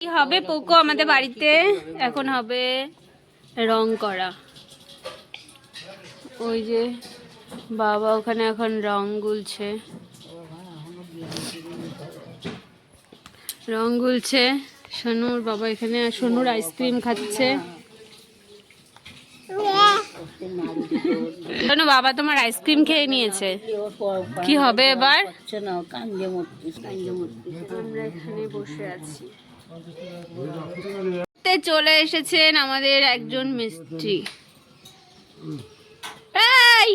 কি হবে পোকো আমাদের বাড়িতে এখন হবে রং করা। ওই যে বাবা ওখানে এখন রং গুলছে, রং গুলছে। সোনুর বাবা এখানে, সোনুর আইসক্রিম খাচ্ছে। সোনু বাবা তোমার আইসক্রিম খেয়ে নিয়েছে, কি হবে এবার? আমরা এখানে বসে আছি। চলে এসেছেন আমাদের একজন মিস্ত্রি। এই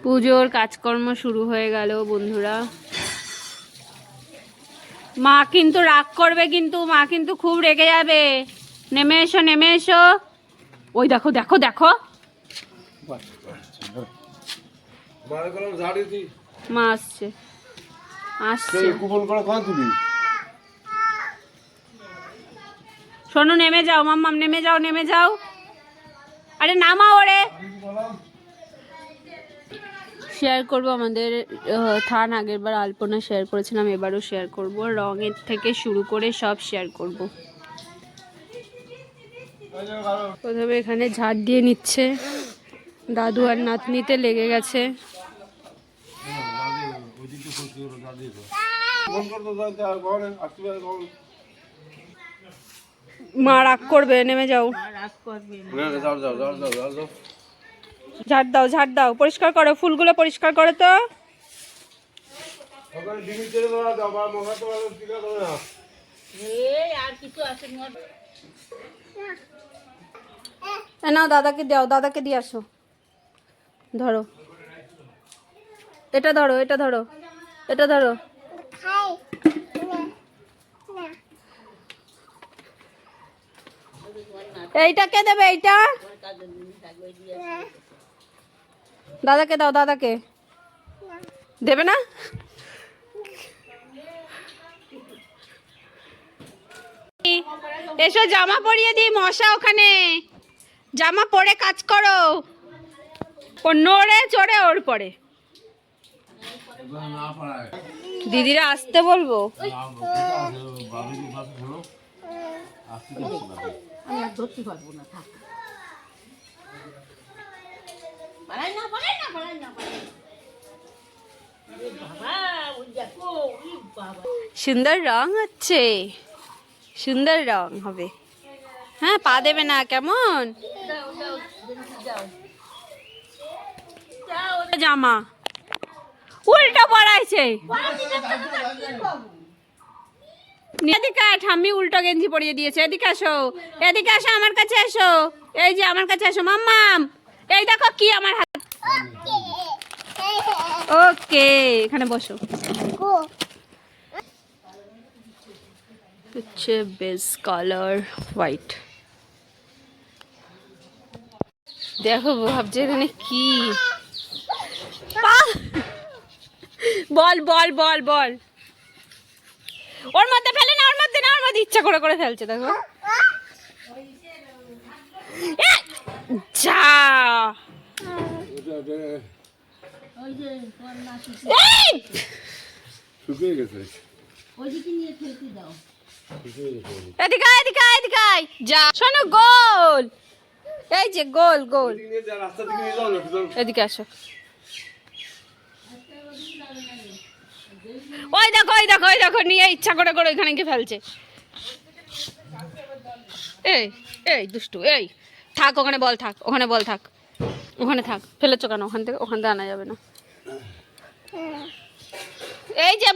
পুজোর কাজকর্ম শুরু হয়ে গেল বন্ধুরা। মা কিন্তু রাগ করবে, কিন্তু মা কিন্তু খুব রেগে যাবে। নেমে এসো, নেমে এসো। ওই দেখো দেখো দেখো, মা আসছে আসছে। শোনো নেমে যাও মাম্মাম, নেমে যাও নেমে যাও। আরে নামাও ওরে। শেয়ার করবো আমাদের থান, আগের বার আলপনা শেয়ার করেছিলাম, এবারও শেয়ার করব। রঙের থেকে শুরু করে সব শেয়ার করব। প্রথমে এখানে ঝাড় দিয়ে নিচ্ছে, দাদু আর নাতনিতে লেগে গেছে। মা রাগ করবে, নেমে যাও। ঝাড় দাও, ঝাড় দাও, পরিষ্কার করো, ফুলগুলো পরিষ্কার করো তো। নাও দাদাকে দাও, দাদাকে দিয়ে আসো। ধরো এটা, ধরো এটা, ধরো এটা, ধরো। এইটা কে দেবে? এইটা দাদাকে দাও, দাদাকে দেবে না? এসো জামা পরিয়ে দিই, মশা ওখানে। জামা পরে কাজ করো। ও নড়ে চড়ে ওর পরে। দিদিরা আসতে বলবো। সুন্দর রং হচ্ছে, সুন্দর রং হবে। হ্যাঁ পা দেবে না কেমন? জামা উল্টো পড়াইছে। এদিকে ঠাম্মি উল্টো গেঞ্জি পরিয়ে দিয়েছে। এদিকে আসো, এদিকে আসো, আমার কাছে এসো। এই যে আমার কাছে আসো মাম্মাম। এই দেখো কি আমার হাত। ওকে এখানে বসো। হচ্ছে বেস কালার হোয়াইট। দেখো ভাবছে এখানে কি। বল বল বল বল, ওর মধ্যে ফেলে না, ওর মধ্যে না, ওর মধ্যে ইচ্ছা করে করে ফেলছে। দেখো যা এদিকে এদিকে এদিকে যা। শোনো গোল, এই যে গোল গোল। এদিকে আসো। ওই দেখো ওই দেখো ওই দেখো, নিয়ে ইচ্ছা করে করে ওইখানে গিয়ে ফেলছে। এই এই দুষ্টু, এই থাক ওখানে, বল থাক ওখানে, বল থাক ওখানে, থাক। ফেলেছো কেন ওখান থেকে? ওখান থেকে আনা যাবে না। এই যে